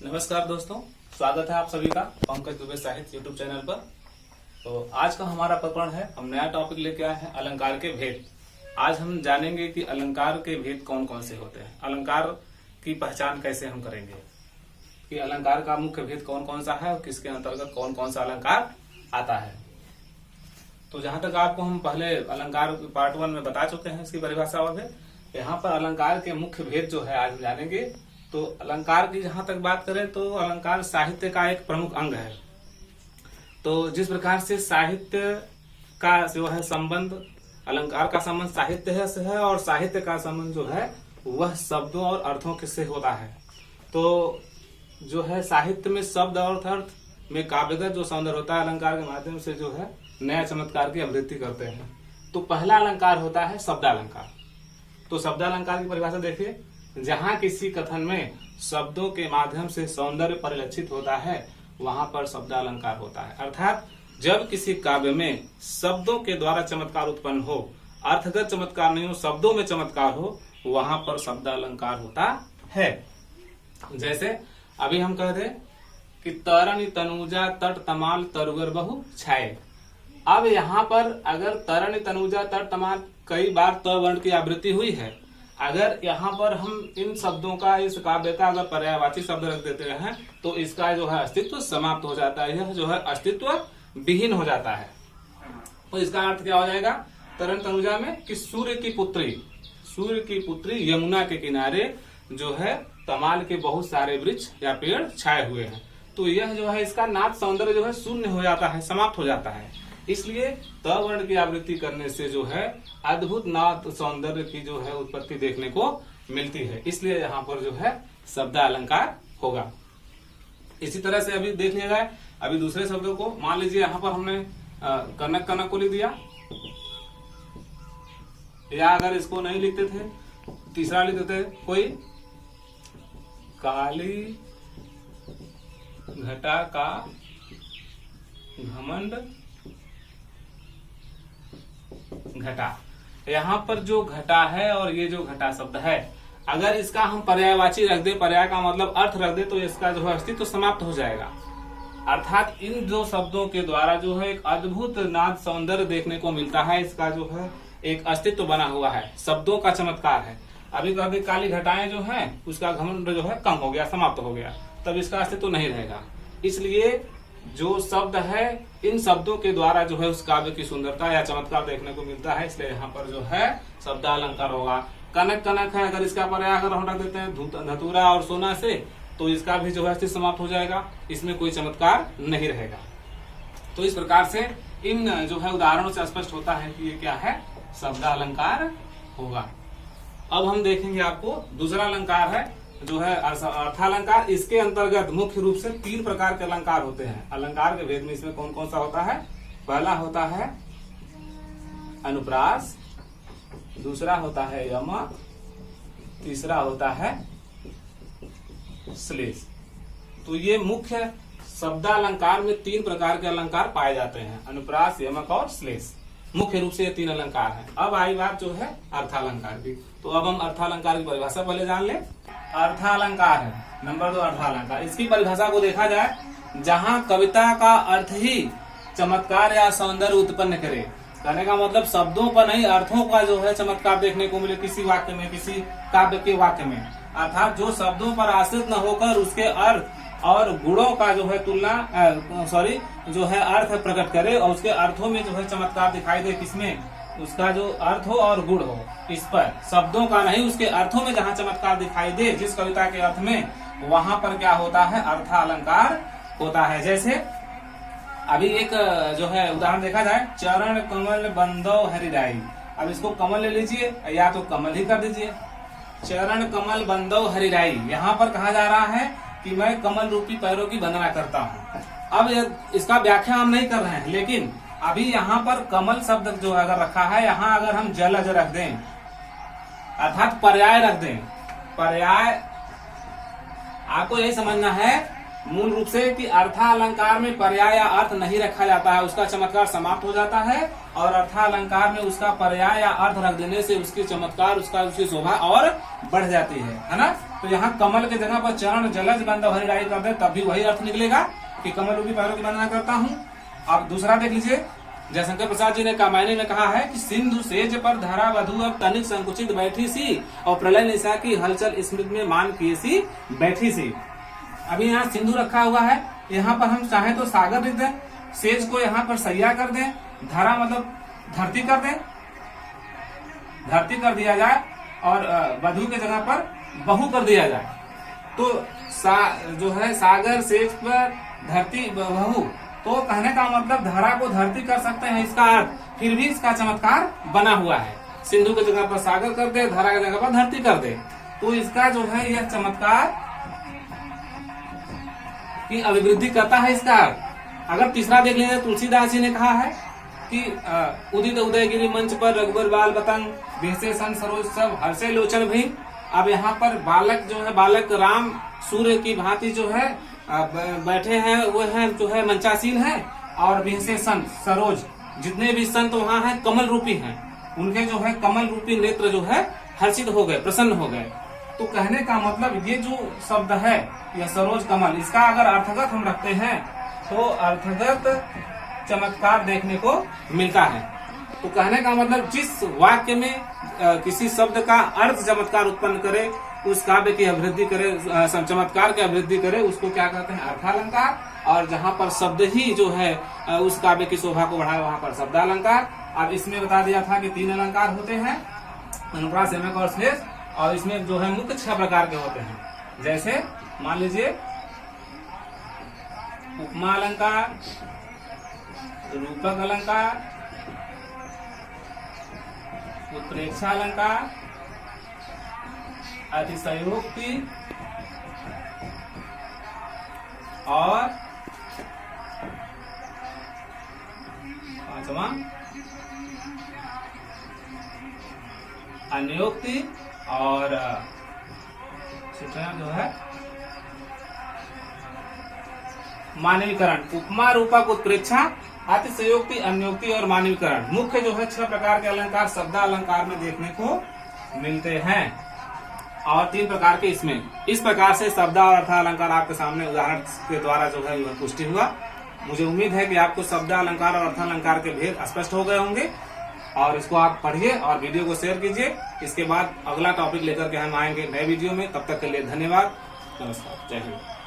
नमस्कार दोस्तों, स्वागत है आप सभी का पंकज दुबे साहित्य यूट्यूब चैनल पर। तो आज का हमारा प्रकरण है, हम नया टॉपिक लेके आए हैं अलंकार के भेद। आज हम जानेंगे कि अलंकार के भेद कौन कौन से होते हैं, अलंकार की पहचान कैसे हम करेंगे, कि अलंकार का मुख्य भेद कौन कौन सा है और किसके अंतर्गत कौन कौन सा अलंकार आता है। तो जहां तक आपको हम पहले अलंकार पार्ट 1 में बता चुके हैं इसकी परिभाषा और भेद। यहाँ पर अलंकार के मुख्य भेद जो है आज हम जानेंगे। तो अलंकार की जहां तक बात करें तो अलंकार साहित्य का एक प्रमुख अंग है। तो जिस प्रकार से साहित्य का जो है संबंध, अलंकार का संबंध साहित्य से है और साहित्य का संबंध जो है वह शब्दों और अर्थों से होता है। तो जो है साहित्य में शब्द और अर्थ में काव्यगत जो सौंदर्य होता है, अलंकार के माध्यम से जो है नया चमत्कार की आवृत्ति करते हैं। तो पहला अलंकार होता है शब्दालंकार। तो शब्दालंकार की परिभाषा देखिए, जहां किसी कथन में शब्दों के माध्यम से सौंदर्य परिलक्षित होता है वहां पर शब्दालंकार होता है। अर्थात जब किसी काव्य में शब्दों के द्वारा चमत्कार उत्पन्न हो, अर्थगत चमत्कार नहीं हो, शब्दों में चमत्कार हो, वहां पर शब्दालंकार होता है। जैसे अभी हम कह रहे कि तरन तनुजा तट तमाल तरुगर बहु छाए। अब यहाँ पर अगर तरन तनुजा तट तमाल कई बार त वर्ण की आवृत्ति हुई है, अगर यहाँ पर हम इन शब्दों का, इस काव्य का अगर पर्यायवाची शब्द रख देते हैं तो इसका जो है अस्तित्व समाप्त हो जाता है, यह जो है अस्तित्व विहीन हो जाता है। तो इसका अर्थ क्या हो जाएगा तरन तनुजा में कि सूर्य की पुत्री यमुना के किनारे जो है तमाल के बहुत सारे वृक्ष या पेड़ छाए हुए हैं। तो यह जो है इसका नाद सौंदर्य जो है शून्य हो जाता है, समाप्त हो जाता है। इसलिए त वर्ण की आवृत्ति करने से जो है अद्भुत नाद सौंदर्य की जो है उत्पत्ति देखने को मिलती है। इसलिए यहाँ पर जो है शब्दालंकार होगा। इसी तरह से अभी देख लिया जाए, अभी दूसरे शब्दों को मान लीजिए यहाँ पर हमने कनक कनक को लिख दिया, या अगर इसको नहीं लिखते थे तीसरा लिखते थे कोई काली घटा का घमंड घटा। यहाँ पर जो घटा है और ये जो घटा शब्द है, अगर इसका हम पर्यायवाची रख दे, पर्याय का मतलब अर्थ रख दे, तो इसका जो है अस्तित्व समाप्त हो जाएगा। अर्थात इन दो शब्दों के द्वारा जो है एक अद्भुत नाद सौंदर्य देखने को मिलता है, इसका जो है एक अस्तित्व बना हुआ है, शब्दों का चमत्कार है। अभी कह दे काली घटाएं जो है उसका घमंड जो है कम हो गया, समाप्त हो गया, तब इसका अस्तित्व नहीं रहेगा। इसलिए जो शब्द है, इन शब्दों के द्वारा जो है उस काव्य की सुंदरता या चमत्कार देखने को मिलता है, इसलिए यहाँ पर जो है शब्दालंकार होगा। कनक कनक है, अगर इसका पर्याय अगर हम रख देते हैं धतूरा और सोना से, तो इसका भी जो है अस्तित्व समाप्त हो जाएगा, इसमें कोई चमत्कार नहीं रहेगा। तो इस प्रकार से इन जो है उदाहरणों से स्पष्ट होता है कि ये क्या है, शब्दालंकार होगा। अब हम देखेंगे आपको दूसरा अलंकार है जो है अर्थालंकार। इसके अंतर्गत मुख्य रूप से 3 प्रकार के अलंकार होते हैं। अलंकार के भेद में इसमें कौन कौन सा होता है, पहला होता है अनुप्रास, दूसरा होता है यमक, तीसरा होता है श्लेष। तो ये मुख्य शब्दालंकार में 3 प्रकार के अलंकार पाए जाते हैं, अनुप्रास, यमक और श्लेष। मुख्य रूप से ये 3 अलंकार हैं। अब आई बात जो है अर्थालंकार की। तो अब हम अर्थालंकार की परिभाषा पहले जान ले। अर्थालंकार है नंबर 2 अर्थालंकार। इसकी परिभाषा को देखा जाए, जहां कविता का अर्थ ही चमत्कार या सौंदर्य उत्पन्न करे। कहने का मतलब शब्दों पर नहीं, अर्थों का जो है चमत्कार देखने को मिले किसी वाक्य में, किसी काव्य के वाक्य में। अर्थात जो शब्दों पर आश्रित न होकर उसके अर्थ और गुणों का जो है जो है अर्थ प्रकट करे, और उसके अर्थों में जो है चमत्कार दिखाई दे, किसमें, उसका जो अर्थ हो और गुण हो, इस पर शब्दों का नहीं, उसके अर्थों में जहाँ चमत्कार दिखाई दे जिस कविता के अर्थ में, वहां पर क्या होता है, अर्थालंकार होता है। जैसे अभी एक जो है उदाहरण देखा जाए, चरण कमल बंदो हरिराई। अब इसको कमल ले लीजिए या तो कमल ही कर दीजिए, चरण कमल बंदो हरिराई। यहाँ पर कहा जा रहा है कि मैं कमल रूपी पैरों की वंदना करता हूँ। अब इसका व्याख्या हम नहीं कर रहे हैं, लेकिन अभी यहाँ पर कमल शब्द जो अगर रखा है, यहाँ अगर हम जलज रख दें, अर्थात पर्याय रख दें, पर्याय आपको यही समझना है मूल रूप से कि अर्थालंकार में पर्याय या अर्थ नहीं रखा जाता है, उसका चमत्कार समाप्त हो जाता है, और अर्थालंकार में उसका पर्याय या अर्थ रख देने से उसकी चमत्कार, उसकी शोभा और बढ़ जाती है ना। तो यहाँ कमल के जगह पर चरण जलज बंद हरिराई कर दे तब भी वही अर्थ निकलेगा कि कमल रूपी पैरों की वंदना करता हूँ। अब दूसरा देख लीजिए, जयशंकर प्रसाद जी ने कामायनी में कहा है कि सिंधु सेज पर धरा वधु अब तनिक संकुचित बैठी सी और प्रलय निशा की हलचल स्मृति में मान किए सी बैठी सी। अभी यहाँ सिंधु रखा हुआ है, यहाँ पर हम चाहे तो सागर लिख दें, सेज को यहाँ पर सैया कर दें, धरा मतलब धरती कर दें, धरती कर दिया जाए और वधु के जगह पर बहु कर दिया जाए। तो जो है सागर सेज पर धरती बहु, तो कहने का मतलब धरा को धरती कर सकते हैं इसका अर्थ, फिर भी इसका चमत्कार बना हुआ है। सिंधु की जगह पर सागर कर दे, धरा की जगह पर धरती कर दे, तो इसका जो है यह चमत्कार की अभिवृद्धि करता है इसका अर्थ। अगर तीसरा देख लीजिए, तुलसीदास जी ने कहा है कि उदित उदयगिरी मंच पर रघुबर बाल बतंग बेसे सन सरोज सब हर्षे लोचन भी। अब यहाँ पर बालक जो है, बालक राम सूर्य की भांति जो है बैठे हैं, वो है जो है मंचासीन है, और बेसे सन सरोज जितने भी संत वहाँ हैं कमल रूपी हैं, उनके जो है कमल रूपी नेत्र जो है हर्षित हो गए, प्रसन्न हो गए। तो कहने का मतलब ये जो शब्द है यह सरोज कमल, इसका अगर अर्थगत हम रखते हैं तो अर्थगत चमत्कार देखने को मिलता है। तो कहने का मतलब जिस वाक्य में किसी शब्द का अर्थ चमत्कार उत्पन्न करे, उस काव्य की अभिवृद्धि करे, चमत्कार की अभिवृद्धि करे, उसको क्या कहते हैं, अर्थालंकार। और जहाँ पर शब्द ही जो है उस काव्य की शोभा को बढ़ाए, वहाँ पर शब्दालंकार। अब इसमें बता दिया था कि 3 अलंकार होते हैं, अनुप्रास, यमक और श्लेष, और इसमें जो है मुख्य 6 प्रकार के होते हैं। जैसे मान लीजिए उपमा अलंकार, रूपक अलंकार, उत्प्रेक्षा अलंकार, अतिशयोक्ति और 5वां अन्योक्ति और 6वां जो है मानवीकरण। उपमा, रूपक, उत्प्रेक्षा, अतिशयोक्ति, अन्योक्ति और मानवीकरण मुख्य जो है 6 प्रकार के अलंकार शब्दा अलंकार में देखने को मिलते हैं, और 3 प्रकार के इसमें। इस प्रकार से शब्दा और अर्थालंकार आपके सामने उदाहरण के द्वारा जो है पुष्टि हुआ। मुझे उम्मीद है कि आपको शब्दा अलंकार और अर्थालंकार के भेद स्पष्ट हो गए होंगे, और इसको आप पढ़िए और वीडियो को शेयर कीजिए। इसके बाद अगला टॉपिक लेकर के हम आएंगे नए वीडियो में। तब तक के लिए धन्यवाद, नमस्कार, जय हिंद।